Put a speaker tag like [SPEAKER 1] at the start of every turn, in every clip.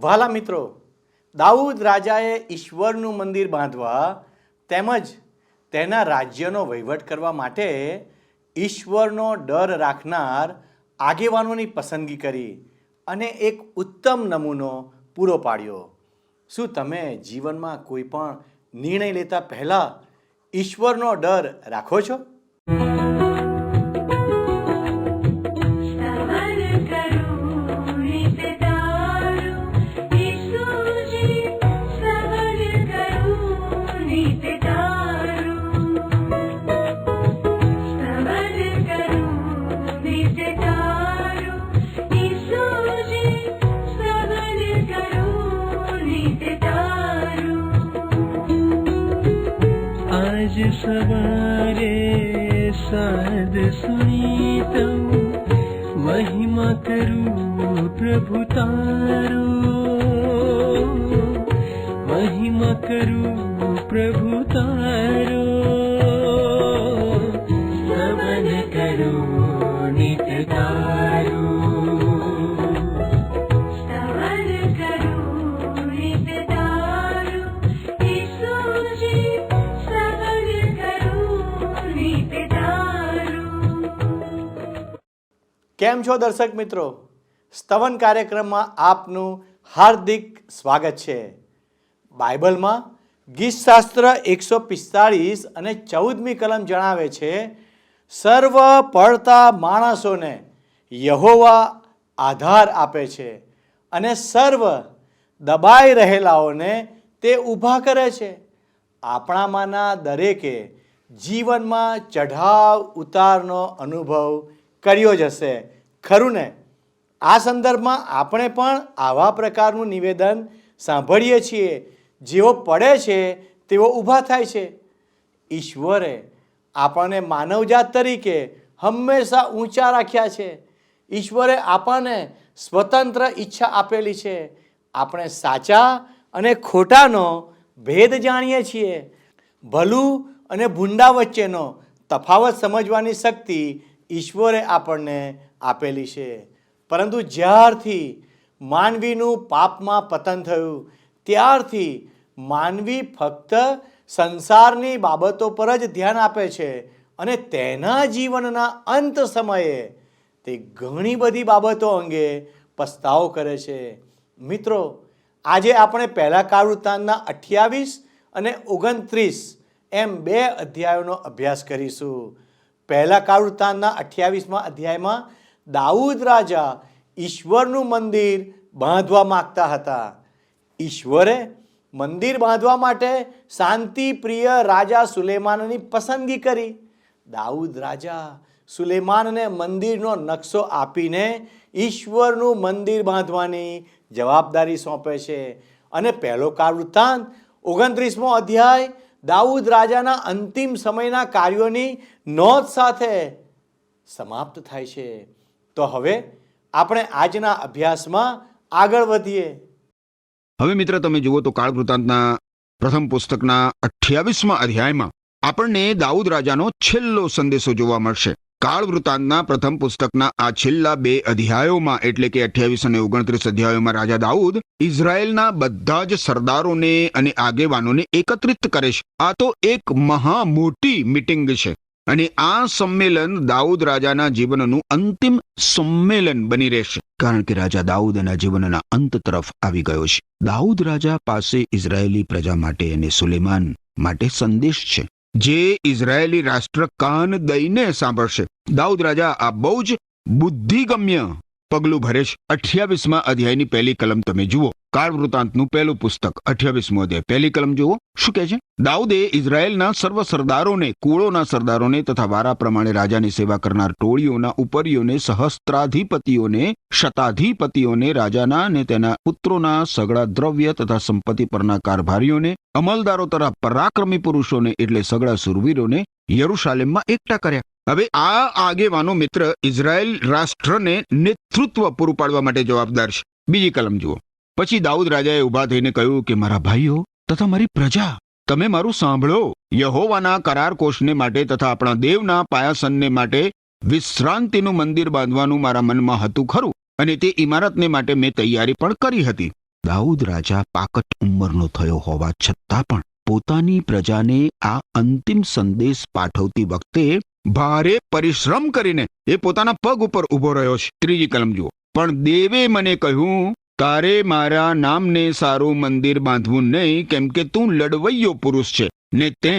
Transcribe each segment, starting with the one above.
[SPEAKER 1] વાલા મિત્રો, દાઉદ રાજાએ ઈશ્વરનું મંદિર બાંધવા તેમજ તેના રાજ્યનો વહીવટ કરવા માટે ઈશ્વરનો ડર રાખનાર આગેવાનોની પસંદગી કરી અને એક ઉત્તમ નમૂનો પૂરો પાડ્યો. શું તમે જીવનમાં કોઈ પણ નિર્ણય લેતા પહેલા ઈશ્વરનો ડર રાખો છો?
[SPEAKER 2] आज सवारे साध सुनी तम महिमा करूं प्रभु तारो, महिमा करूं प्रभु तारो, स्तवन करूं नित तारो.
[SPEAKER 1] કેમ છો દર્શક મિત્રો? સ્તવન કાર્યક્રમમાં આપનું હાર્દિક સ્વાગત છે. બાઇબલમાં ગીતશાસ્ત્ર 145 અને 14મી કલમ જણાવે છે, સર્વ પડતા માણસોને યહોવા આધાર આપે છે અને સર્વ દબાઈ રહેલાઓને તે ઊભા કરે છે. આપણામાંના દરેકે જીવનમાં ચઢાવ ઉતારનો અનુભવ કર્યો જ હશે, ખરું ને? આ સંદર્ભમાં આપણે પણ આવા પ્રકારનું નિવેદન સાંભળીએ છીએ, જેઓ પડે છે તેઓ ઊભા થાય છે. ઈશ્વરે આપણને માનવજાત તરીકે હંમેશા ઊંચા રાખ્યા છે. ઈશ્વરે આપણને સ્વતંત્ર ઈચ્છા આપેલી છે. આપણે સાચા અને ખોટાનો ભેદ જાણીએ છીએ. ભલું અને ભૂંડા વચ્ચેનો તફાવત સમજવાની શક્તિ ઈશ્વરે આપણને આપેલી છે. પરંતુ જ્યારથી માનવીનું પાપમાં પતન થયું ત્યારથી માનવી ફક્ત સંસારની બાબતો પર જ ધ્યાન આપે છે અને તેના જીવનના અંત સમયે તે ઘણી બધી બાબતો અંગે પસ્તાવો કરે છે. મિત્રો, આજે આપણે પહેલા કાળવૃત્તાંતના 28 અને 29 એમ 2 અધ્યાયોનો અભ્યાસ કરીશું. પહેલા કાળવૃત્તાંતના 28મા અધ્યાયમાં દાઉદ રાજા ઈશ્વરનું મંદિર બાંધવા માંગતા હતા. ઈશ્વરે મંદિર બાંધવા માટે શાંતિ પ્રિય રાજા સુલેમાનની પસંદગી કરી. દાઉદ રાજા સુલેમાનને મંદિરનો નકશો આપીને ઈશ્વરનું મંદિર બાંધવાની જવાબદારી સોંપે છે. અને પહેલો કાળવૃત્તાંત 29મો અધ્યાય દાઉદ રાજાના અંતિમ સમયના કાર્યોની નોંધ સાથે સમાપ્ત થાય છે. તો હવે આપણે આજના અભ્યાસમાં આગળ વધીએ.
[SPEAKER 3] હવે મિત્ર, તમે જુઓ તો કાળવૃત્તાંતના પ્રથમ પુસ્તકના 28મા અધ્યાયમાં આપણને દાઉદ રાજાનો છેલ્લો સંદેશો જોવા મળશે. કાળવૃત્તાંતના પ્રથમ પુસ્તકના આ છેલ્લા 2 અધ્યાયોમાં એટલે કે 28 અને 29 અધ્યાયોમાં રાજા દાઉદ ઇઝરાયેલના બધા જ સરદારોને અને આગેવાનોને એકત્રિત કરે છે. આ તો એક મહા મોટી મીટિંગ છે અને આ સંમેલન દાઉદ રાજાના જીવનનું અંતિમ સંમેલન બની રહેશે, કારણ કે રાજા દાઉદના જીવનના અંત તરફ આવી ગયો છે. દાઉદ રાજા પાસે ઇઝરાયેલી પ્રજા માટે અને સુલેમાન માટે સંદેશ છે, જે ઇઝરાયેલી રાષ્ટ્ર કાન દઈને સાંભળશે. દાઉદ રાજા આ બહુ જ બુદ્ધિગમ્ય પગલું ભરે છે. 28મા અધ્યાયની પહેલી કલમ તમે જુઓ. કાળવૃત્તાંતનું પહેલું પુસ્તક 28મો અધ્યાય પહેલી કલમ જુઓ. શું કહે છે? દાઉદે ઇઝરાયેલના સર્વ સરદારોને, કુળોના સરદારોને તથા વારા પ્રમાણે રાજાની સેવા કરનાર ટોળીઓના ઉપરીઓને, સહસ્ત્રાધિપતિઓને, શતાધિપતિઓને, રાજાના અને તેના પુત્રોના સગળા દ્રવ્ય તથા સંપત્તિ પરના કારભારીઓને, અમલદારો તથા પરાક્રમી પુરુષોને એટલે સગળા સુરવીરોને યરૂશાલેમમાં એકઠા કર્યા. હવે આ આગેવાનો મિત્ર ઇઝરાયેલ રાષ્ટ્રને નેતૃત્વ પૂરું પાડવા માટે જવાબદાર છે. બીજી કલમ જુઓ. પછી દાઉદ રાજાએ ઊભા થઈને કહ્યું કે મારા ભાઈઓ તથા મારી પ્રજા, તમે મારું સાંભળો. યહોવાના કરાર કોષને માટે તથા આપણા દેવના પાયાસનને માટે વિશ્રાંતિનું મંદિર બાંધવાનું મારા મનમાં હતું ખરું, અને તે ઇમારતને માટે મેં તૈયારી પણ કરી હતી. દાઉદ રાજા પાકટ ઉંમરનો થયો હોવા છતાં પણ પોતાની પ્રજાને આ અંતિમ સંદેશ પાઠવતી વખતે ભારે પરિશ્રમ કરીને એ પોતાના પગ ઉપર ઊભો રહ્યો છે. 3જી કલમ જુઓ. પણ દેવે મને કહ્યું, તારે મારા નામને સારું મંદિર બાંધવું નહીં, કેમ કે તું લડવૈયો પુરુષ છે ને તે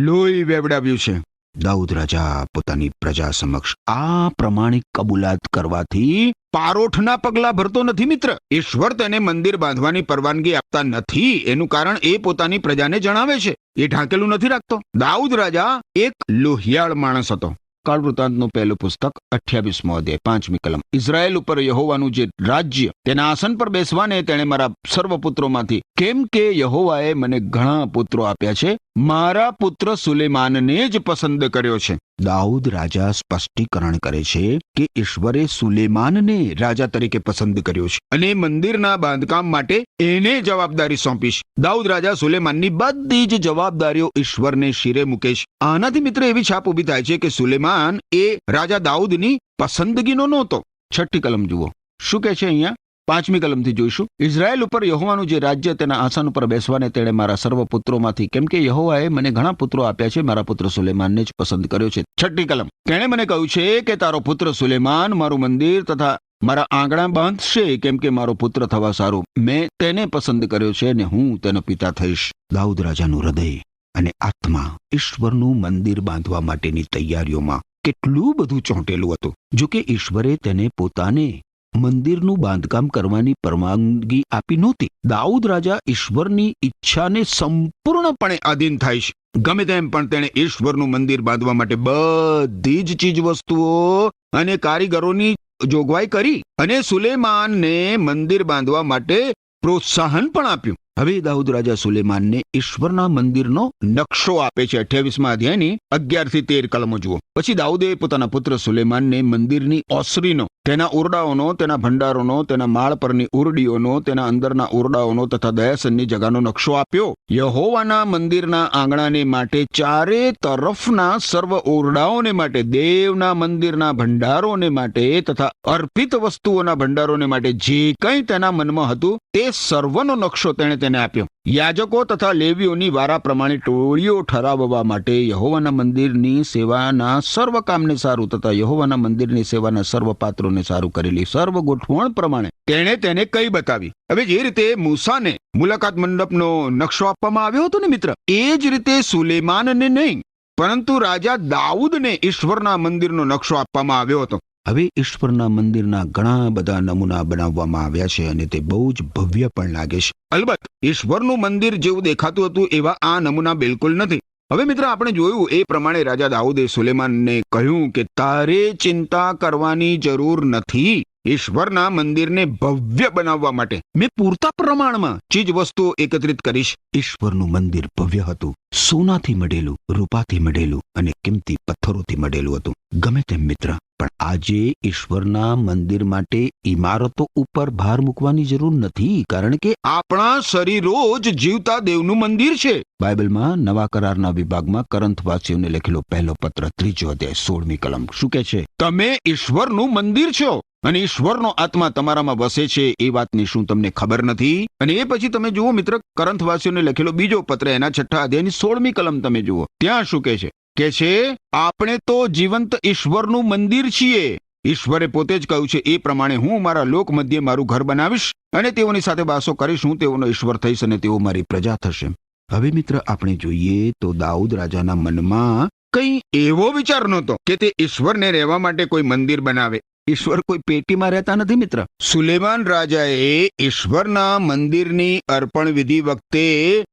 [SPEAKER 3] લોહી વેવડાવ્યું છે. દાઉદ રાજા પોતાની પ્રજા સમક્ષ આ પ્રમાણિક કબૂલાત કરવાથી પારોઠના પગલા ભરતો નથી મિત્ર. ઈશ્વર તેને મંદિર બાંધવાની પરવાનગી આપતા નથી એનું કારણ એ પોતાની પ્રજાને જણાવે છે. એ ઢાંકેલું નથી રાખતો. દાઉદ રાજા એક લોહિયાળ માણસ હતો. કાળ વૃત્તાંતનું પહેલું પુસ્તક 28મો અધ્યાય 5મી કલમ. ઇઝરાયેલ ઉપર યહોવાનું જે રાજ્ય, તેના આસન પર બેસવાને તેણે મારા સર્વ પુત્રોમાંથી, કેમ કે યહોવાએ મને ઘણા પુત્રો આપ્યા છે, મારા પુત્ર સુલેમાનને જ પસંદ કર્યો છે. દાઉદ રાજા સ્પષ્ટીકરણ કરે છે કે ઈશ્વરે સુલેમાનને રાજા તરીકે પસંદ કર્યો છે અને મંદિરના બાંધકામ માટે એને જવાબદારી સોંપી છે. દાઉદ રાજા સુલેમાનની બધી જ જવાબદારીઓ ઈશ્વરને શિરે મૂકે છે. આનાથી મિત્ર એવી છાપ ઊભી થાય છે કે સુલેમાન એ રાજા દાઉદની પસંદગીનો નહોતો. 6ઠ્ઠી કલમ જુઓ શું કહે છે અહીંયા. 5મી કલમથી જોઈશું. ઇઝરાયેલ ઉપર યહોવાનું જે રાજ્ય, તેના આસન ઉપર બેસવાને તેણે મારા સર્વ પુત્રોમાંથી, કેમ કે યહોવાએ મને ઘણા પુત્રો આપ્યા છે, મારા પુત્ર સુલેમાનને જ પસંદ કર્યો છે. 6ઠ્ઠી કલમ. તેણે મને કહ્યું છે કે તારો પુત્ર સુલેમાન મારું મંદિર તથા મારા આંગણા બાંધશે, કેમ કે મારો પુત્ર થવા સારું. મેં તેને પસંદ કર્યો છે અને હું તેનો પિતા થઈશ. દાઉદ રાજાનું હૃદય અને આત્મા ઈશ્વરનું મંદિર બાંધવા માટેની તૈયારીઓમાં કેટલું બધું ચોંટેલું હતું. જો કે ઈશ્વરે તેને પોતાને મંદિરનું બાંધકામ કરવાની પરવાનગી આપી નહોતી. દાઉદ રાજા ઈશ્વરની ઈચ્છાને સંપૂર્ણપણે આધીન થાય છે. ગમે તેમ પણ તેણે ઈશ્વરનું મંદિર બાંધવા માટે બધી જ ચીજ વસ્તુઓ અને કારીગરોની જોગવાઈ કરી અને સુલેમાનને મંદિર બાંધવા માટે પ્રોત્સાહન પણ આપ્યું. હવે દાઉદ રાજા સુલેમાનને ઈશ્વરના મંદિરનો નકશો આપે છે. 28મા અધ્યાયની 11 થી 13 કલમો જુઓ. પછી દાઉદે પોતાના પુત્ર સુલેમાનને મંદિરની ઓસરીનો, તેના ઓરડાઓનો, તેના ભંડારોનો, તેના માળ પરની ઓરડીઓનો, તેના અંદરના ઓરડાઓનો તથા દયાસનની જગાનો નકશો આપ્યો. યહોવાના મંદિરના આંગણાને માટે, ચારે તરફના સર્વ ઓરડાઓને માટે, દેવના મંદિરના ભંડારોને માટે તથા અર્પિત વસ્તુઓના ભંડારોને માટે જે કંઈ તેના મનમાં હતું તે સર્વનો નકશો તેણે તેને આપ્યો. યાજકો તથા લેવીઓની વારા પ્રમાણે ટોળીઓ ઠરાવવા માટે, યહોવાના મંદિરની સેવાના સર્વ કામને સારું તથા યહોવાના મંદિરની સેવાના સર્વ પાત્રોને સારું કરેલી સર્વ ગોઠવણ પ્રમાણે તેણે તેને કઈ બતાવી. હવે જે રીતે મૂસાને મુલાકાત મંડપનો નકશો આપવામાં આવ્યો હતો ને મિત્ર, એ જ રીતે સુલેમાનને નહીં પરંતુ રાજા દાઉદને ઈશ્વરના મંદિરનો નકશો આપવામાં આવ્યો હતો. હવે ઈશ્વરના મંદિરના ઘણા બધા નમૂના બનાવવામાં આવ્યા છે અને તે બહુ જ ભવ્ય પણ લાગે છે. અલબત્ત ઈશ્વરનું મંદિર જેવું દેખાતું હતું એવા આ નમૂના બિલકુલ નથી. હવે મિત્ર, આપણે જોયું એ પ્રમાણે રાજા દાઉદે સુલેમાનને કહ્યું કે તારે ચિંતા કરવાની જરૂર નથી. ઈશ્વરના મંદિરને ભવ્ય બનાવવા માટે મેં પૂરતા પ્રમાણમાં ચીજ વસ્તુઓ એકત્રિત કરીશ. ઈશ્વરનું મંદિર ભવ્ય હતું. સોનાથી મઢેલું, રૂપાથી મઢેલું અને કિંમતી પથ્થરોથી મઢેલું હતું. ગમે તેમ મિત્ર, પણ આજે ઈશ્વરના મંદિર માટે ઇમારતો ઉપર ભાર મૂકવાની જરૂર નથી, કારણ કે આપણા શરીરો જ જીવતા દેવનું મંદિર છે. બાઇબલમાં નવા કરારના વિભાગમાં કરંથવાસીઓને લખેલો પહેલો પત્ર 3જો અધ્યાય 16મી કલમ શું કહે છે? તમે ઈશ્વરનું મંદિર છો અને ઈશ્વરનો આત્મા તમારામાં વસે છે. એ વાતની શું તમને ખબર નથી? અને એ પછી તમે જુઓ મિત્ર, કરંથવાસીઓને લખેલો બીજો પત્ર એના 6ઠ્ઠા અધ્યાયની 16મી કલમ તમે જુઓ. ત્યાં શું કહે છે? કે છે આપણે તો જીવંત ઈશ્વરનું મંદિર છીએ. ઈશ્વરે પોતે જ કહ્યું છે, એ પ્રમાણે હું મારા લોક મધ્યે મારું ઘર બનાવીશ અને તેઓની સાથે વાસો કરીશ. હું તેઓનો ઈશ્વર થઈશ અને તેઓ મારી પ્રજા થશે. હવે મિત્ર, આપણે જોઈએ તો દાઉદ રાજાના મનમાં કંઈ એવો વિચાર નહોતો કે તે ઈશ્વરને રહેવા માટે કોઈ મંદિર બનાવે. ઈશ્વર કોઈ પેટીમાં રહેતા નથી મિત્ર. સુલેમાન રાજાએ ઈશ્વરના મંદિરની અર્પણ વિધિ વખતે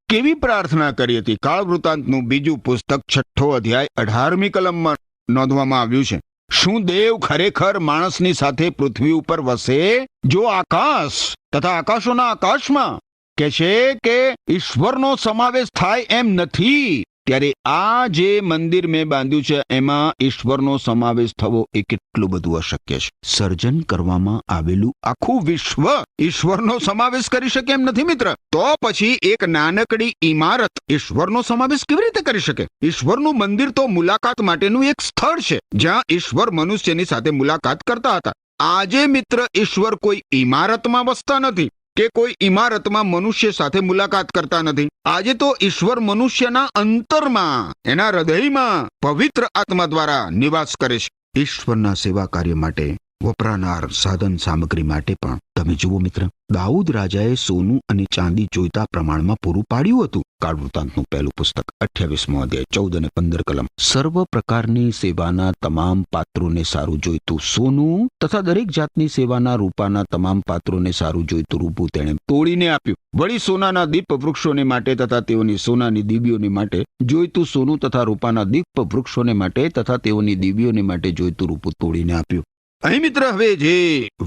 [SPEAKER 3] કેવી પ્રાર્થના કરી હતી? કાળ વૃત્તાંતનું બીજું પુસ્તક 6ઠ્ઠો અધ્યાય 18મી કલમમાં નોંધવામાં આવ્યું છે. શું દેવ ખરેખર માણસની સાથે પૃથ્વી ઉપર વસે? જો આકાશ તથા આકાશોના આકાશમાં કે છે કે ઈશ્વરનો સમાવેશ થાય એમ નથી, ત્યારે આ જે મંદિર મેં બાંધ્યું છે એમાં ઈશ્વરનો સમાવેશ થવો એ કેટલું બધું અશક્ય છે. સર્જન કરવામાં આવેલું આખું વિશ્વ ઈશ્વરનો સમાવેશ કરી શકે એમ નથી મિત્ર. તો પછી એક નાનકડી ઇમારત ઈશ્વરનો સમાવેશ કેવી રીતે કરી શકે? ઈશ્વરનું મંદિર તો મુલાકાત માટેનું એક સ્થળ છે જ્યાં ઈશ્વર મનુષ્યની સાથે મુલાકાત કરતા હતા. આજે મિત્ર, ઈશ્વર કોઈ ઇમારતમાં વસતા નથી. કે કોઈ ઇમારતમાં મનુષ્ય સાથે મુલાકાત કરતા નથી. આજે તો ઈશ્વર મનુષ્યના અંતરમાં, એના હૃદયમાં પવિત્ર આત્મા દ્વારા નિવાસ કરે છે. ઈશ્વરના સેવા કાર્ય માટે વપરાનાર સાધન સામગ્રી માટે પણ તમે જુઓ મિત્ર, દાઉદ રાજાએ સોનું અને ચાંદી જોઈતા પ્રમાણમાં પૂરું પાડ્યું હતું. કાળ વૃત્તાંતનું પહેલું પુસ્તક 28મો અધ્યાય 14 અને 15 કલમ. સર્વ પ્રકારની સેવાના તમામ પાત્રોને સારું જોઈતું સોનું તથા દરેક જાતની સેવાના રૂપાના તમામ પાત્રોને સારું જોઈતું રૂપું તેણે તોડીને આપ્યું. વળી સોનાના દીપ વૃક્ષોને માટે તથા તેઓની સોનાની દીવીઓને માટે જોઈતું સોનું તથા રૂપાના દીપ વૃક્ષોને માટે તથા તેઓની દીવીઓને માટે જોઈતું રૂપું તોડીને આપ્યું. અહીં મિત્ર હવે જે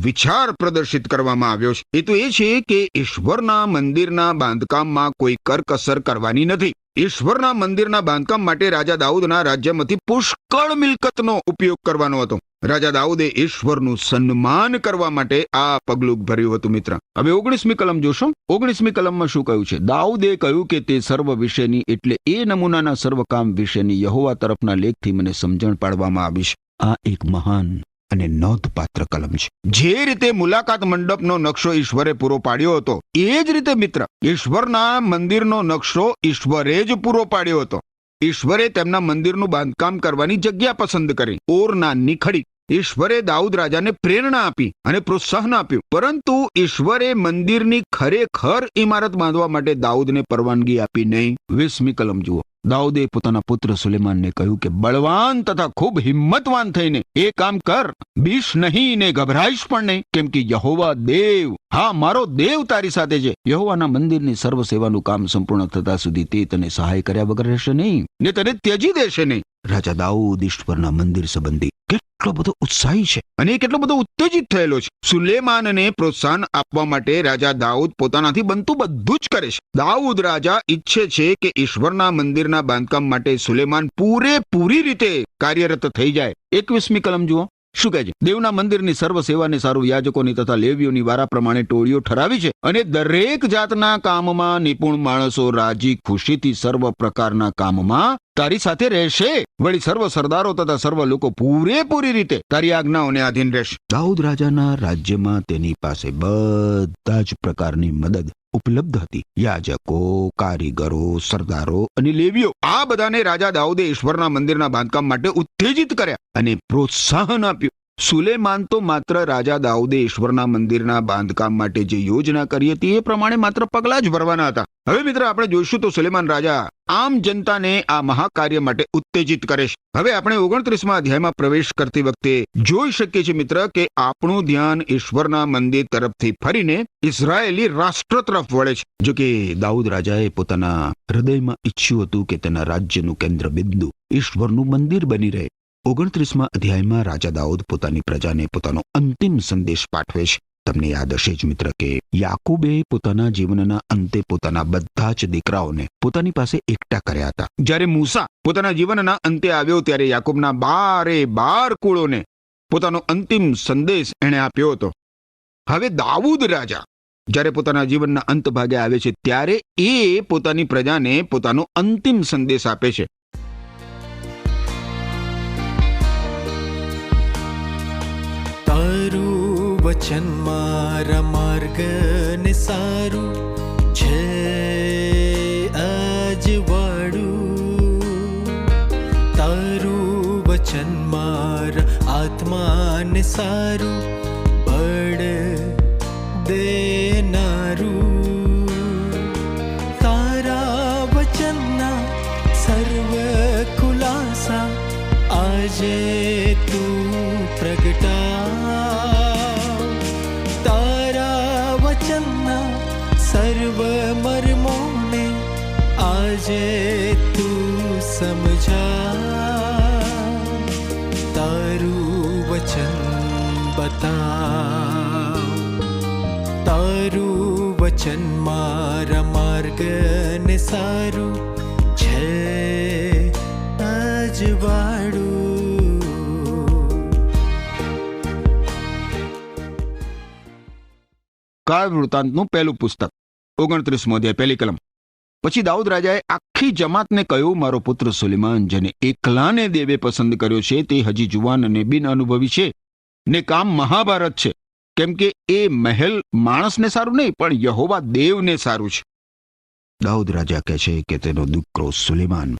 [SPEAKER 3] વિચાર પ્રદર્શિત કરવામાં આવ્યો છે એ તો એ છે કે ઈશ્વરના મંદિરના બાંધકામમાં કોઈ કરકસર કરવાની નથી. ઈશ્વરના મંદિરના બાંધકામ માટે રાજા દાઉદના રાજ્યમાંથી પુષ્કળ મિલકતનો ઉપયોગ કરવાનો હતો. રાજા દાઉદે ઈશ્વરનું સન્માન કરવા માટે આ પગલું ભર્યું હતું મિત્ર. હવે 19મી કલમ જોશો. 19મી કલમમાં શું કહ્યું છે? દાઉદે કહ્યું કે તે સર્વ વિશેની એટલે એ નમૂનાના સર્વ કામ વિશેની યહોવા તરફના લેખથી મને સમજણ પાડવામાં આવી છે. આ એક મહાન અને નોંધપાત્ર કલમ છે. જે રીતે મુલાકાત મંડપનો નકશો ઈશ્વરે પૂરો પાડ્યો હતો એ જ રીતે મિત્ર ઈશ્વરના મંદિરનો નકશો ઈશ્વરે જ પૂરો પાડ્યો હતો. ઈશ્વરે તેમના મંદિરનું બાંધકામ કરવાની જગ્યા પસંદ કરી, ઓરના નીખડી. ઈશ્વરે દાઉદ રાજાને પ્રેરણા આપી અને પ્રોત્સાહન આપ્યું, પરંતુ ઈશ્વરે મંદિરની ખરેખર ઇમારત બાંધવા માટે દાઉદને પરવાનગી આપી નહીં. 20મી કલમ જુઓ. દાઉદે પોતાના પુત્ર સુલેમાનને કહ્યું કે બળવાન તથા ખૂબ હિંમતવાન થઈને એ કામ કર, બીશ નહીં ને ગભરાઈશ પણ નહીં, કેમ કે યહોવા દેવ, હા મારો દેવ તારી સાથે છે. યહોવાના મંદિરની સર્વ સેવાનું કામ સંપૂર્ણ થતા સુધી તે તને સહાય કર્યા વગર રહેશે નહીં ને તને ત્યજી દેશે નહીં. રાજા દાઉદ ઈશ્વરના મંદિર સંબંધી કેટલો બધો ઉત્સાહી છે અને કેટલો બધો ઉત્તેજિત થયેલો છે. સુલેમાનને પ્રોત્સાહન આપવા માટે રાજા દાઉદ પોતાનાથી બનતું બધું જ કરે છે. દાઉદ રાજા ઈચ્છે છે કે ઈશ્વરના મંદિરના બાંધકામ માટે સુલેમાન પૂરેપૂરી રીતે કાર્યરત થઈ જાય. 21મી કલમ જુઓ. શું કહે છે? દેવના મંદિરની સર્વ સેવાને સારું યાજકોની તથા લેવીઓની વારા પ્રમાણે ટોળીઓ ઠરાવી છે અને દરેક જાતના કામમાં નિપુણ માણસો રાજી ખુશીથી સર્વ પ્રકારના કામમાં તારી સાથે રહેશે. વળી સર્વ સરદારો તથા સર્વ લોકો પૂરેપૂરી રીતે તારી આજ્ઞાઓને આધીન રહેશે. દાઉદ રાજાના રાજ્યમાં તેની પાસે બધા જ પ્રકારની મદદ ઉપલબ્ધ હતી. યાજકો, કારીગરો, સરદારો અને લેવીઓ, આ બધાને રાજા દાઉદે ઈશ્વરના મંદિરના બાંધકામ માટે ઉત્તેજિત કર્યા અને પ્રોત્સાહન આપ્યું. સુલેમાન તો માત્ર રાજા દાઉદે ઈશ્વરના મંદિરના બાંધકામ માટે જે યોજના કરી હતી એ પ્રમાણે માત્ર પગલા જ ભરવાના હતા. હવે મિત્ર આપણે જોઈશું તો સુલેમાન રાજા આમ જનતાને આ મહાકાર્ય માટે ઉત્તેજિત કરે છે. હવે આપણે 29મા અધ્યાયમાં પ્રવેશ કરતી વખતે જોઈ શકીએ છીએ મિત્ર કે આપણું ધ્યાન ઈશ્વરના મંદિર તરફથી ફરીને ઇઝરાયેલી રાષ્ટ્ર તરફ વળે છે. જો કે દાઉદ રાજાએ પોતાના હૃદયમાં ઈચ્છ્યું હતું કે તેના રાજ્યનું કેન્દ્ર બિંદુ ઈશ્વરનું મંદિર બની રહે. 29મા અધ્યાયમાં રાજા દાઉદ પોતાની પ્રજાને પોતાનો અંતિમ સંદેશ પાઠવે છે. તમને યાદ હશે જ મિત્ર કે યાકૂબે પોતાના જીવનના અંતે પોતાના બધા જ દીકરાઓને પોતાની પાસે એકઠા કર્યા હતા. જ્યારે મૂસા પોતાના જીવનના અંતે આવ્યો ત્યારે યાકૂબના 12 કુળોને પોતાનો અંતિમ સંદેશ એણે આપ્યો હતો. હવે દાઉદ રાજા જ્યારે પોતાના જીવનના અંત ભાગે આવે છે ત્યારે એ પોતાની પ્રજાને પોતાનો અંતિમ સંદેશ આપે છે.
[SPEAKER 2] તારું વચન મારા માર્ગને સારું છે અજવાળું. તારું વચન મારા આત્માને સારું બળ દેનારું. તારા વચનના સર્વ ખુલાસા આજે તું પ્રગટાવ. તારા વચનના સર્વ મર્મોને આજે તું સમજાવ. તારું વચન બતાવ. તારું વચન મારા માર્ગને સારું છે અજવાળું.
[SPEAKER 3] કાળ વૃત્તાંતનું પહેલું પુસ્તક 29મો અધ્યાય પહેલી કલમ. પછી દાઉદ રાજાએ આખી જમાતને કહ્યું, મારો પુત્ર સુલેમાન જેને એકલાને દેવે પસંદ કર્યો છે તે હજી જુવાન અને બિન અનુભવી છે ને કામ મહાભારત છે. કેમ કે એ મહેલ માણસને સારું નહીં પણ યહોવા દેવને સારું છે. દાઉદ રાજા કહે છે કે તેનો દીકરો સુલેમાન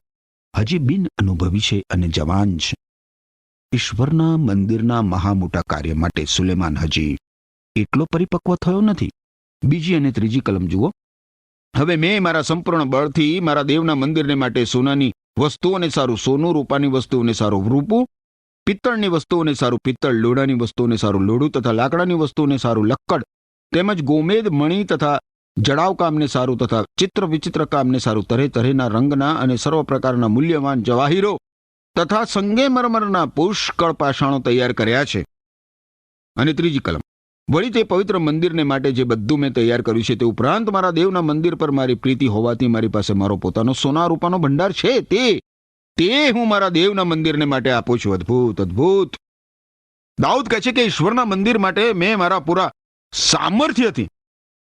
[SPEAKER 3] હજી બિન અનુભવી છે અને જવાન છે. ઈશ્વરના મંદિરના મહામોટા કાર્ય માટે સુલેમાન હજી એટલો પરિપક્વ થયો નથી. બીજી અને ત્રીજી કલમ જુઓ. હવે મેં મારા સંપૂર્ણ બળથી મારા દેવના મંદિરને માટે સોનાની વસ્તુઓને સારું સોનું, રૂપાની વસ્તુઓને સારું રૂપું, પિત્તળની વસ્તુઓને સારું પિત્તળ, લોડાની વસ્તુઓને સારું લોડું તથા લાકડાની વસ્તુઓને સારું લક્કડ, તેમજ ગોમેદ, મણી તથા જડાવ કામને સારું તથા ચિત્ર વિચિત્ર કામને સારું તરે તરેના રંગના અને સર્વ પ્રકારના મૂલ્યવાન જવાહીરો તથા સંગેમરમરના પુષ્કળ પાષાણો તૈયાર કર્યા છે. અને ત્રીજી કલમ. વળી તે પવિત્ર મંદિરને માટે જે બધું મેં તૈયાર કર્યું છે તે ઉપરાંત મારા દેવના મંદિર પર મારી પ્રીતિ હોવાથી મારી પાસે મારો પોતાનો સોના રૂપાનો ભંડાર છે. તે હું મારા દેવના મંદિરને માટે આપું છું. અદ્ભુત અદ્ભુત. દાઉદ કહે છે કે ઈશ્વરના મંદિર માટે મેં મારા પૂરા સામર્થ્યથી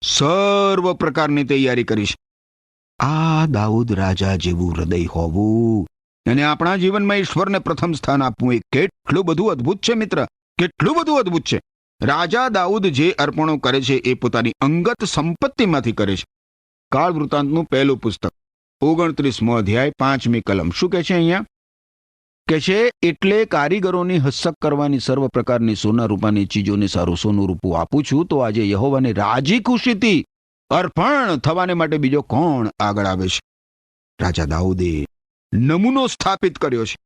[SPEAKER 3] સર્વ પ્રકારની તૈયારી કરી છે. આ દાઉદ રાજા જેવું હૃદય હોવું અને આપણા જીવનમાં ઈશ્વરને પ્રથમ સ્થાન આપવું એ કેટલું બધું અદ્ભુત છે મિત્ર, કેટલું બધું અદ્ભુત છે. રાજા દાઉદ જે અર્પણો કરે છે એ પોતાની અંગત સંપત્તિમાંથી કરે છે. કાળ વૃત્તાંતનું પહેલું પુસ્તક 29મો અધ્યાય 5મી કલમ શું કહે છે અહીંયા? કે છે એટલે કારીગરોની હસ્તક કરવાની સર્વ પ્રકારની સોના રૂપાની ચીજોને સારું સોનું રૂપું આપું છું. તો આજે યહોવાને રાજી ખુશીથી અર્પણ થવાને માટે બીજો કોણ આગળ આવે છે? રાજા દાઉદે નમૂનો સ્થાપિત કર્યો છે.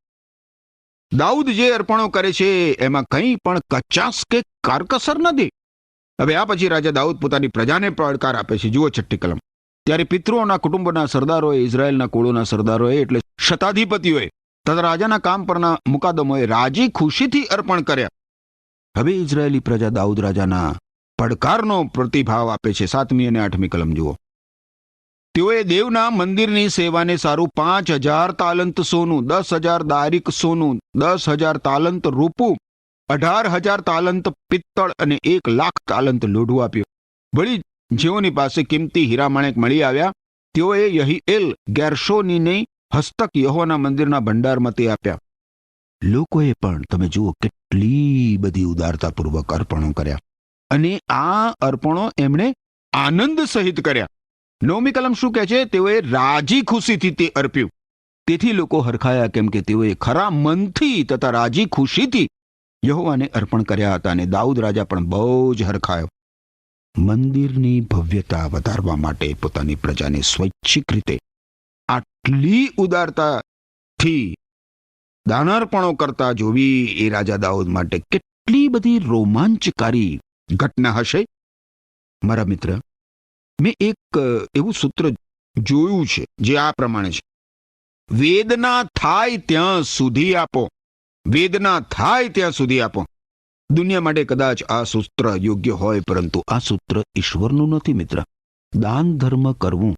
[SPEAKER 3] દાઉદ જે અર્પણો કરે છે એમાં કંઈ પણ કચાસ કે કારકસર નથી. હવે આ પછી રાજા દાઉદ પોતાની પ્રજાને પડકાર આપે છે. જુઓ 6ઠ્ઠી કલમ. ત્યારે પિતૃઓના કુટુંબના સરદારોએ, ઇઝરાયેલના કુળોના સરદારોએ એટલે શતાધિપતિઓએ તથા રાજાના કામ પરના મુકાદમોએ રાજી ખુશીથી અર્પણ કર્યા. હવે ઇઝરાયેલી પ્રજા દાઉદ રાજાના પડકારનો પ્રતિભાવ આપે છે. 7મી અને 8મી કલમ જુઓ. તેઓએ દેવના મંદિરની સેવાને સારું 5,000 તાલંત સોનું, 10,000 દારીક સોનું, 10,000 તાલંત રૂપું, 18,000 તાલંત પિત્તળ અને 1,00,000 તાલંત લોઢું આપ્યું. વળી જેઓની પાસે કિંમતી હીરા માણેક મળી આવ્યા તેઓએ યહીએલ ગેર્શોનીને હસ્તક યહોવાના મંદિરના ભંડારમાં તે આપ્યા. લોકોએ પણ તમે જુઓ કેટલી બધી ઉદારતાપૂર્વક અર્પણો કર્યા અને આ અર્પણો એમણે આનંદ સહિત કર્યા. 9મી કલમ શું કહે છે? તેઓએ રાજી ખુશીથી તે અર્પ્યું. તેથી લોકો હરખાયા કેમ કે તેઓએ ખરા મનથી તથા રાજી ખુશીથી યહોવાને અર્પણ કર્યા હતા. અને દાઉદ રાજા પણ બહુ જ હરખાયો. મંદિરની ભવ્યતા વધારવા માટે પોતાની પ્રજાને સ્વૈચ્છિક રીતે આટલી ઉદારતાથી દાનાર્પણો કરતા જોવી એ રાજા દાઉદ માટે કેટલી બધી રોમાંચકારી ઘટના હશે. મારા મિત્ર, મેં એક એવું સૂત્ર જોયું છે જે આ પ્રમાણે છે: વેદના થાય ત્યાં સુધી આપો, વેદના થાય ત્યાં સુધી આપો. દુનિયા માટે કદાચ આ સૂત્ર યોગ્ય હોય, પરંતુ આ સૂત્ર ઈશ્વરનું નથી મિત્ર. દાન ધર્મ કરવું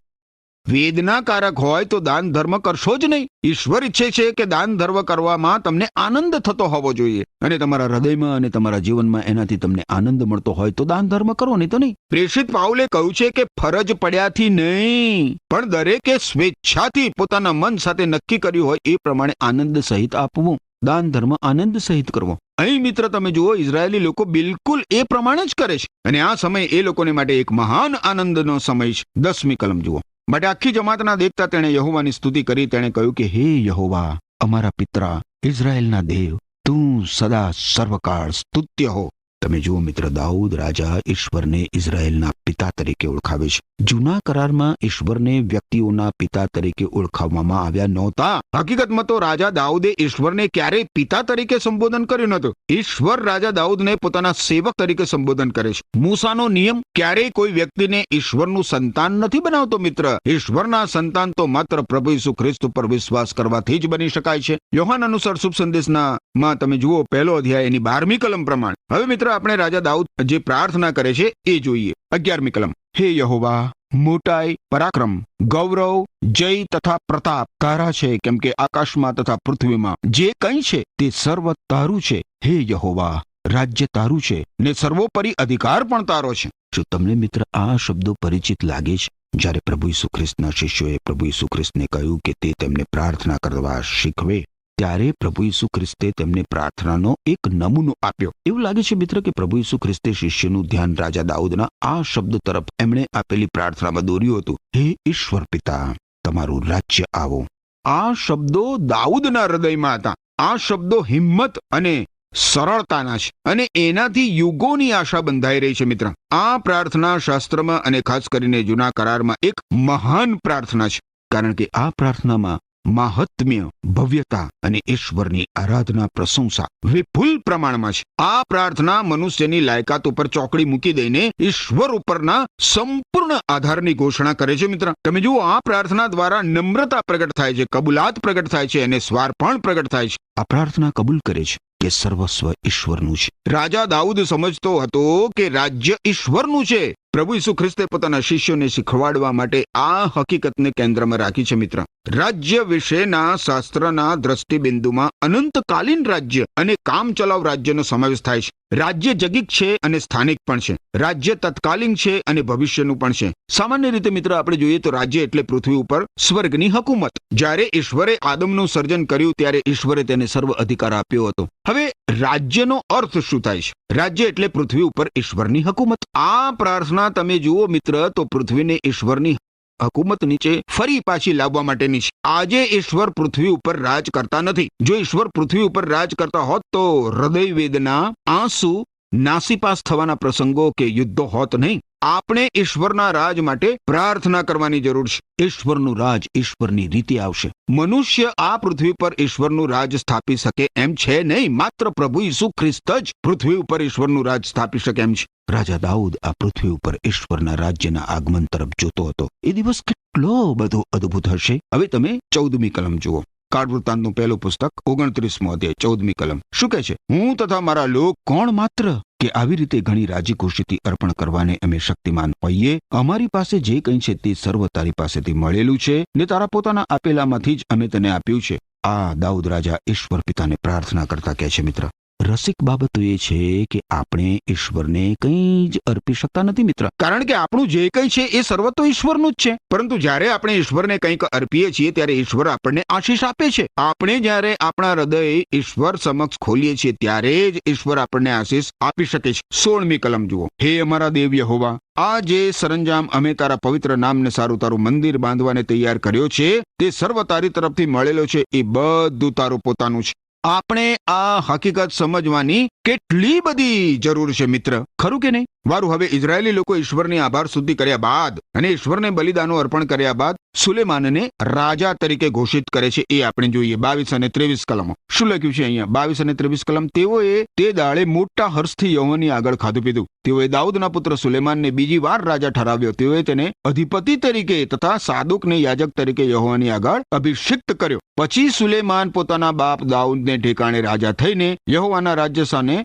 [SPEAKER 3] વેદનાકારક હોય તો દાન ધર્મ કરશો જ નહીં. ઈશ્વર ઈચ્છે છે કે દાન ધર્મ કરવામાં તમને આનંદ થતો હોવો જોઈએ અને તમારા હૃદયમાં અને તમારા જીવનમાં એનાથી તમને આનંદ મળતો હોય તો દાન ધર્મ કરો, નહીં તો નહીં. પ્રેષિત પાઉલે કહ્યું છે કે ફરજ પડ્યાથી નહીં પણ દરેકે સ્વેચ્છાથી પોતાના મન સાથે નક્કી કર્યું હોય એ પ્રમાણે આનંદ સહિત આપવું. દાન ધર્મ આનંદ સહિત કરવો. અહીં મિત્ર તમે જુઓ, ઇઝરાયેલી લોકો બિલકુલ એ પ્રમાણે જ કરે છે અને આ સમય એ લોકોને માટે એક મહાન આનંદનો સમય છે. 10મી કલમ જુઓ. માટે આખી જમાતના દેખતા તેણે યહોવાની સ્તુતિ કરી. તેણે કહ્યું કે હે યહોવા, અમારા પિતરા ઇઝરાયેલના દેવ, તું સદા સર્વકાળ સ્તુત્ય હો. તમે જુઓ મિત્ર, દાઉદ રાજા ઈશ્વરને ઇઝરાયેલના પિતા તરીકે ઓળખાવે છે. જૂના કરારમાં ઈશ્વરને વ્યક્તિઓના પિતા તરીકે ઓળખાવવામાં આવ્યા નહોતા. હકીકતમાં તો રાજા દાઉદે ઈશ્વરને ક્યારેય પિતા તરીકે સંબોધન કર્યું નહોતું. ઈશ્વર રાજા દાઉદને પોતાના સેવક તરીકે સંબોધન કરે છે. મૂસાનો નિયમ ક્યારેય કોઈ વ્યક્તિને ઈશ્વરનું સંતાન નથી બનાવતો મિત્ર. ઈશ્વરના સંતાન તો માત્ર પ્રભુ ઈસુ ખ્રિસ્ત ઉપર વિશ્વાસ કરવાથી જ બની શકાય છે. યોહાન અનુસાર શુભ સંદેશના માં તમે જુઓ 1લો અધ્યાય એની 12મી કલમ પ્રમાણે. હવે મિત્ર, આપણે રાજા દાઉદ જે પ્રાર્થના કરે છે એ જોઈએ. 11મી કલમ. હે યહોવા, મોટાઈ, પરાક્રમ, ગૌરવ, જય તથા પ્રતાપ તારા છે, કેમ કે આકાશમાં તથા પૃથ્વીમાં જે કંઈ છે તે સર્વ તારું છે. હે યહોવા, રાજ્ય તારું છે ને સર્વોપરી અધિકાર પણ તારો છે. શું તમને મિત્ર આ શબ્દો પરિચિત લાગે છે? જ્યારે પ્રભુ ઈસુ ખ્રિસ્તના શિષ્યોએ પ્રભુ ઈસુ ખ્રિસ્તને કહ્યું કે તે તેમને પ્રાર્થના કરવા શીખવે, ત્યારે પ્રભુ ઈસુ ખ્રિસ્તે તેમને પ્રાર્થનાનો એક નમૂનો આપ્યો. એવું લાગે છે મિત્ર કે પ્રભુ ઈસુ ખ્રિસ્તે શિષ્યનું ધ્યાન રાજા દાઉદના આ શબ્દ તરફ એમણે આપેલી પ્રાર્થનામાં દોર્યું હતું. હે ઈશ્વર પિતા, તમારું રાજ્ય આવો. આ શબ્દો દાઉદના હૃદયમાં હતા. આ શબ્દો હિંમત અને સરળતાના છે અને એનાથી યુગોની આશા બંધાઈ રહી છે મિત્ર. આ પ્રાર્થના શાસ્ત્રમાં અને ખાસ કરીને જૂના કરારમાં એક મહાન પ્રાર્થના છે, કારણ કે આ પ્રાર્થનામાં મહાત્મ્ય, ભવ્યતા અને ઈશ્વરની આરાધના, પ્રશંસા વિપુલ પ્રમાણમાં છે. આ પ્રાર્થના મનુષ્યની લાયકાત ઉપર ચોકડી મૂકી દઈને ઈશ્વર ઉપરના સંપૂર્ણ આધારની ઘોષણા કરે છે મિત્ર. તમે જુઓ, આ પ્રાર્થના દ્વારા નમ્રતા પ્રગટ થાય છે, કબૂલાત પ્રગટ થાય છે અને સ્વાર્પણ પ્રગટ થાય છે. આ પ્રાર્થના કબૂલ કરે છે કે સર્વસ્વ ઈશ્વરનું છે. રાજા દાઉદ સમજતો હતો કે રાજ્ય ઈશ્વરનું છે. પ્રભુ ઈસુ ખ્રિસ્તે પોતાના શિષ્યોને શીખવાડવા માટે આ હકીકતને કેન્દ્રમાં રાખી છે મિત્ર. રાજ્ય વિશેના શાસ્ત્રના દ્રષ્ટિબિંદુમાં અનંતકાલીન રાજ્ય અને કામચલાઉ રાજ્યનો સમાવેશ થાય છે. રાજ્ય જગીક છે અને સ્થાનિક પણ છે. રાજ્ય તત્કાલીન છે અને ભવિષ્યનું પણ છે. સામાન્ય રીતે મિત્ર આપણે જોઈએ તો રાજ્ય એટલે પૃથ્વી ઉપર સ્વર્ગની હકુમત. જ્યારે ઈશ્વરે આદમનું સર્જન કર્યું ત્યારે ઈશ્વરે તેને સર્વ અધિકાર આપ્યો હતો. હવે રાજ્યનો અર્થ શું થાય છે? રાજ્ય એટલે પૃથ્વી ઉપર ઈશ્વરની હકુમત. આ પ્રાર્થના તમે જુઓ મિત્ર તો પૃથ્વીને ઈશ્વરની હકુમત નીચે ફરી પાછી લાવવા માટેની છે. આજે ઈશ્વર પૃથ્વી ઉપર રાજ કરતા નથી. જો ઈશ્વર પૃથ્વી ઉપર રાજ કરતા હોત તો હૃદય વેદના, આંસુ, નાસીપાસ થવાના પ્રસંગો કે યુદ્ધો હોત નહીં. આપણે ઈશ્વરના રાજ માટે પ્રાર્થના કરવાની જરૂર છે. ઈશ્વરનું રાજ ઈશ્વરની રીતે આવશે. મનુષ્ય આ પૃથ્વી પર ઈશ્વરનું રાજ સ્થાપી શકે એમ છે નહીં. માત્ર પ્રભુ ઈસુ ખ્રિસ્ત જ પૃથ્વી ઉપર ઈશ્વરનું રાજ સ્થાપી શકે એમ છે. રાજા દાઉદ આ પૃથ્વી ઉપર ઈશ્વરના રાજ્યના આગમન તરફ જોતો હતો. એ દિવસ કેટલો બધો અદ્ભુત હશે. હવે તમે 14મી કલમ જુઓ. કાળવૃત્તાંતનું પહેલું પુસ્તક 29મો અધ્યાય 14મી કલમ શું કહે છે? હું તથા મારા લોક કોણ માત્ર કે આવી રીતે ઘણી રાજી ખુશીથી અર્પણ કરવાને અમે શક્તિમાન હોઈએ. અમારી પાસે જે કંઈ છે તે સર્વ તારી પાસેથી મળેલું છે ને તારા પોતાના આપેલામાંથી જ અમે તને આપ્યું છે. આ દાઉદ રાજા ઈશ્વર પિતાને પ્રાર્થના કરતા કહે છે મિત્ર. રસિક બાબત તો એ છે કે આપણે ઈશ્વરને કંઈ જ અર્પી શકતા નથી મિત્ર, કારણ કે આપણું જે કંઈ છે એ સર્વ તો ઈશ્વરનું જ છે. પરંતુ જ્યારે આપણે ઈશ્વરને કંઈક અર્પીએ છીએ ત્યારે ઈશ્વર આપણને આશીષ આપે છે. આપણે જ્યારે આપણા હૃદય ઈશ્વર સમક્ષ ખોલીએ છીએ ત્યારે જ ઈશ્વર આપણને આશીષ આપી શકે છે. 16મી કલમ જુઓ. હે અમારા દેવ યહોવા, આ જે સરંજામ અમે તારા પવિત્ર નામને સારું તારું મંદિર બાંધવાને તૈયાર કર્યો છે તે સર્વ તારી તરફથી મળેલો છે. એ બધું તારું પોતાનું છે. આપણે આ હકીકત સમજવાની કેટલી બધી જરૂર છે મિત્ર, ખરું કે નહીં? વારું, હવે ઇઝરાયેલી લોકો ઈશ્વરની આભાર શુદ્ધિ કર્યા બાદ અને ઈશ્વરને બલિદાનો અર્પણ કર્યા બાદ સુલેમાનને રાજા તરીકે ઘોષિત કરે છે. એ આપણે જોઈએ 22 અને 23 કલમો. શું લખ્યું છે અહીંયા 22 અને 23 કલમ? તેઓએ તે દાળે મોટા હર્ષથી યહોવાની આગળ ખાધું પીધું. તેઓએ દાઉદના પુત્ર સુલેમાનને બીજી વાર રાજા ઠરાવ્યો. તેઓએ તેને અધિપતિ તરીકે તથા સાદુકને યાજક તરીકે યહોવાની આગળ અભિષિક્ત કર્યો. પછી સુલેમાન પોતાના બાપ દાઉદને ઠેકાણે રાજા થઈને યહોવાના રાજ્ય સામે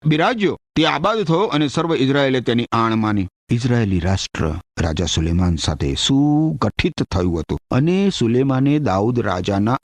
[SPEAKER 3] બિરાજ્યો. તે આબાદ થયો અને સર્વ ઇઝરાયેલે તેની આણ માની. ઇઝરાયેલી રાષ્ટ્ર રાજા સુલેમાન સાથે સુગઠિત થયું હતું અને સુલેમાને દાઉદ રાજાના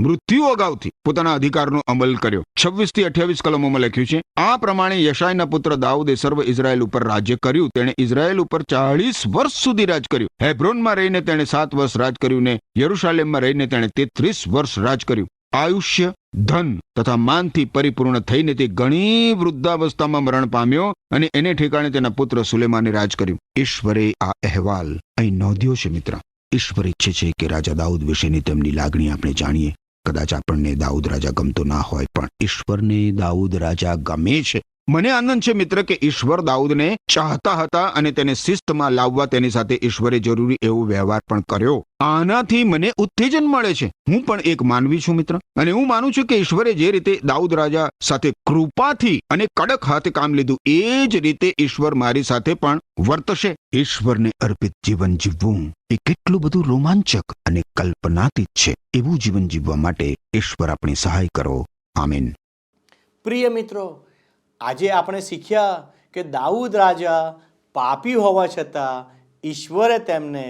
[SPEAKER 3] મૃત્યુ અગાઉથી પોતાના અધિકારનો અમલ કર્યો. 26 થી 28 કલમોમાં લખ્યું છે, આ પ્રમાણે યશાયના પુત્ર દાઉદે સર્વ ઇઝરાયેલ ઉપર રાજ્ય કર્યું. તેણે ઇઝરાયેલ ઉપર 40 વર્ષ સુધી રાજ કર્યું. હેબ્રોનમાં રહીને તેણે 7 વર્ષ રાજ કર્યું ને યરૂશાલેમમાં રહીને તેણે 33 વર્ષ રાજ કર્યું. આયુષ્ય, ધન તથા માનથી પરિપૂર્ણ થઈને તે ઘણી વૃદ્ધાવસ્થામાં મરણ પામ્યો અને એને ઠેકાણે તેના પુત્ર સુલેમાને રાજ કર્યું. ઈશ્વરે આ અહેવાલ અહીં નોંધ્યો છે મિત્ર. ઈશ્વર ઈચ્છે છે કે રાજા દાઉદ વિશેની તેમની લાગણી આપણે જાણીએ. કદાચ આપણને દાઉદ રાજા ગમતો ના હોય, પણ ઈશ્વરને દાઉદ રાજા ગમે છે. મને આનંદ છે મિત્ર કે ઈશ્વર દાઉદને ચાહતા હતા અને તેને શિસ્તમાં લાવવા તેની સાથે ઈશ્વરે જરૂરી એવો વ્યવહાર પણ કર્યો. આનાથી મને ઉત્તેજન મળે છે. હું પણ એક માનવી છું મિત્ર, અને હું માનું છું કે ઈશ્વરે જે રીતે દાઉદ રાજા સાથે કૃપાથી અને કડક હાથે કામ લીધું એ જ રીતે ઈશ્વર મારી સાથે પણ વર્તશે. ઈશ્વરને અર્પિત જીવન જીવવું એ કેટલું બધું રોમાંચક અને કલ્પનાતીત છે. એવું જીવન જીવવા માટે ઈશ્વર આપણી સહાય કરો. આમીન.
[SPEAKER 1] પ્રિય મિત્રો, આજે આપણે શીખ્યા કે દાઉદ રાજા પાપી હોવા છતાં ઈશ્વરે તેમને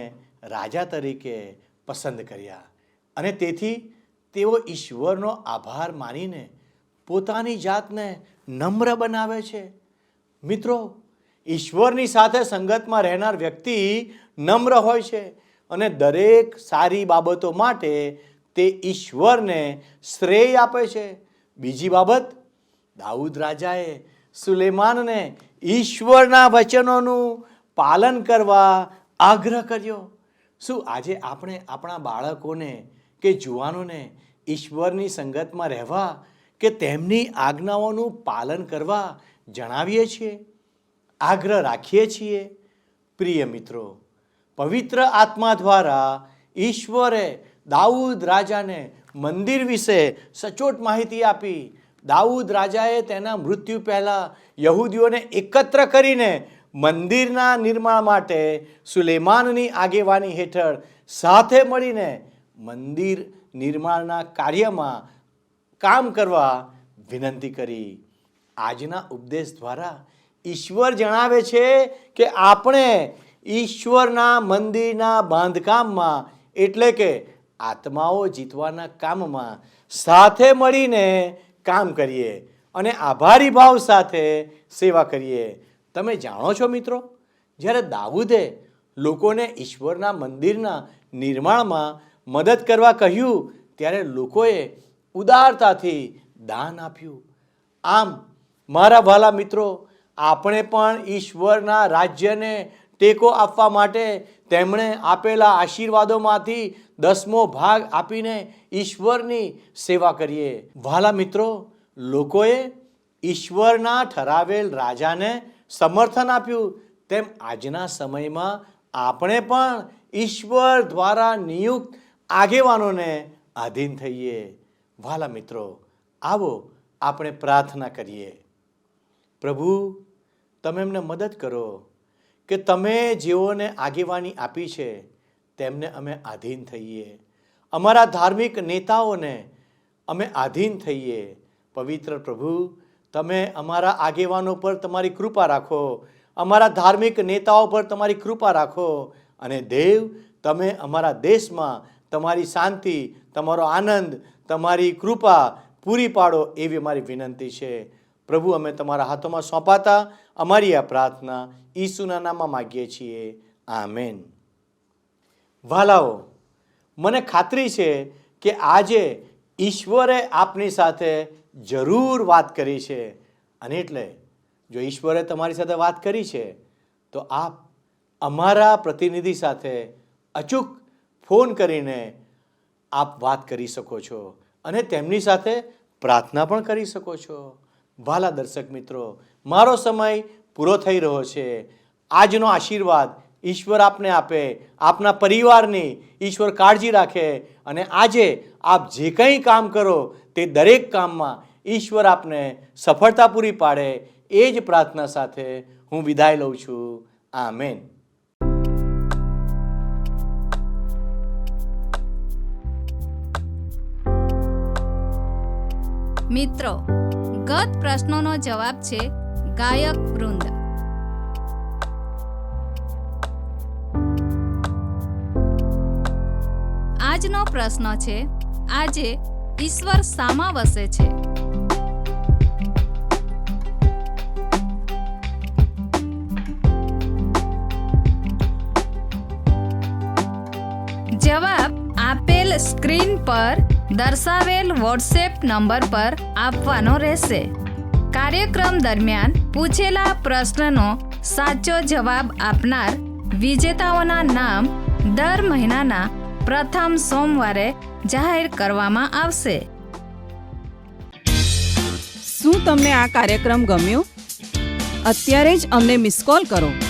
[SPEAKER 1] રાજા તરીકે પસંદ કર્યા અને તેથી તેઓ ઈશ્વરનો આભાર માનીને પોતાની જાતને નમ્ર બનાવે છે. મિત્રો, ઈશ્વરની સાથે સંગતમાં રહેનાર વ્યક્તિ નમ્ર હોય છે અને દરેક સારી બાબતો માટે તે ઈશ્વરને શ્રેય આપે છે. બીજી બાબત, દાઉદ રાજાએ સુલેમાનને ઈશ્વરના વચનોનું પાલન કરવા આગ્રહ કર્યો. શું આજે આપણે આપણા બાળકોને કે જુવાનોને ઈશ્વરની સંગતમાં રહેવા કે તેમની આજ્ઞાઓનું પાલન કરવા જણાવીએ છીએ, આગ્રહ રાખીએ છીએ? પ્રિય મિત્રો, પવિત્ર આત્મા દ્વારા ઈશ્વરે દાઉદ રાજાને મંદિર વિશે સચોટ માહિતી આપી. દાઉદ રાજાએ તેના મૃત્યુ પહેલાં યહૂદીઓને એકત્ર કરીને મંદિરના નિર્માણ માટે સુલેમાનની આગેવાની હેઠળ સાથે મળીને મંદિર નિર્માણના કાર્યમાં કામ કરવા વિનંતી કરી. આજના ઉપદેશ દ્વારા ઈશ્વર જણાવે છે કે આપણે ઈશ્વરના મંદિરના બાંધકામમાં એટલે કે આત્માઓ જીતવાના કામમાં સાથે મળીને કામ કરીએ અને આભારી ભાવ સાથે સેવા કરીએ. તમે જાણો છો મિત્રો, જ્યારે દાઉદે લોકોને ઈશ્વરના મંદિરના નિર્માણમાં મદદ કરવા કહ્યું ત્યારે લોકોએ ઉદારતાથી દાન આપ્યું. આમ મારા ભાલા મિત્રો, આપણે પણ ઈશ્વરના રાજ્યને ટેકો આપવા માટે તેમણે આપેલા આશીર્વાદોમાંથી 10મો ભાગ આપીને ઈશ્વરની સેવા કરીએ. ભાલા મિત્રો, લોકોએ ઈશ્વરના ઠરાવેલ રાજાને સમર્થન આપ્યું, તેમ આજના સમયમાં આપણે પણ ઈશ્વર દ્વારા નિયુક્ત આગેવાનોને આધીન થઈએ. ભાલા મિત્રો, આવો આપણે પ્રાર્થના કરીએ. પ્રભુ, તમે એમને મદદ કરો કે તમે જેઓને આગેવાની આપી છે તેમને અમે આધીન થઈએ. અમારા ધાર્મિક નેતાઓને અમે આધીન થઈએ. પવિત્ર પ્રભુ, તમે અમારા આગેવાનો પર તમારી કૃપા રાખો, અમારા ધાર્મિક નેતાઓ પર તમારી કૃપા રાખો. અને દેવ, તમે અમારા દેશમાં તમારી શાંતિ, તમારો આનંદ, તમારી કૃપા પૂરી પાડો એવી અમારી વિનંતી છે. પ્રભુ, અમે તમારા હાથોમાં સોંપાતા અમારી આ પ્રાર્થના ઈસુના નામમાં માગીએ છીએ. આમેન. વાલાઓ, મને ખાતરી છે કે આજે ઈશ્વરે આપની સાથે જરૂર વાત કરી છે. અને એટલે જો ઈશ્વરે તમારી સાથે વાત કરી છે તો આપ અમારા પ્રતિનિધિ સાથે અચૂક ફોન કરીને આપ વાત કરી શકો છો અને તેમની સાથે પ્રાર્થના પણ કરી શકો છો. ભાલા દર્શક મિત્રો, મારો સમય પૂરો થઈ રહ્યો છે. આજનો આશીર્વાદ ઈશ્વર આપને આપે, આપના પરિવારની ઈશ્વર કાળજી રાખે અને આજે આપ જે કંઈ કામ કરો તે દરેક કામમાં ઈશ્વર આપને સફળતા પૂરી પાડે, એ જ પ્રાર્થના સાથે હું વિદાય લઉં છું. આમેન.
[SPEAKER 4] મિત્રો, ગત પ્રશ્નોનો જવાબ છે ગાયક વૃંદ. આજનો પ્રશ્ન છે, આજે ઈશ્વર શામાં વસે છે? જવાબ આપેલ સ્ક્રીન પર દર્શાવેલ વોટ્સએપ નંબર પર આપવાનો રહેશે. કાર્યક્રમ દરમિયાન પૂછેલા પ્રશ્નનો સાચો જવાબ આપનાર વિજેતાઓના નામ દર મહિનાના પ્રથમ સોમવારે જાહેર કરવામાં આવશે.
[SPEAKER 5] શું તમને આ કાર્યક્રમ ગમ્યો? અત્યારે જ અમને મિસ કોલ કરો.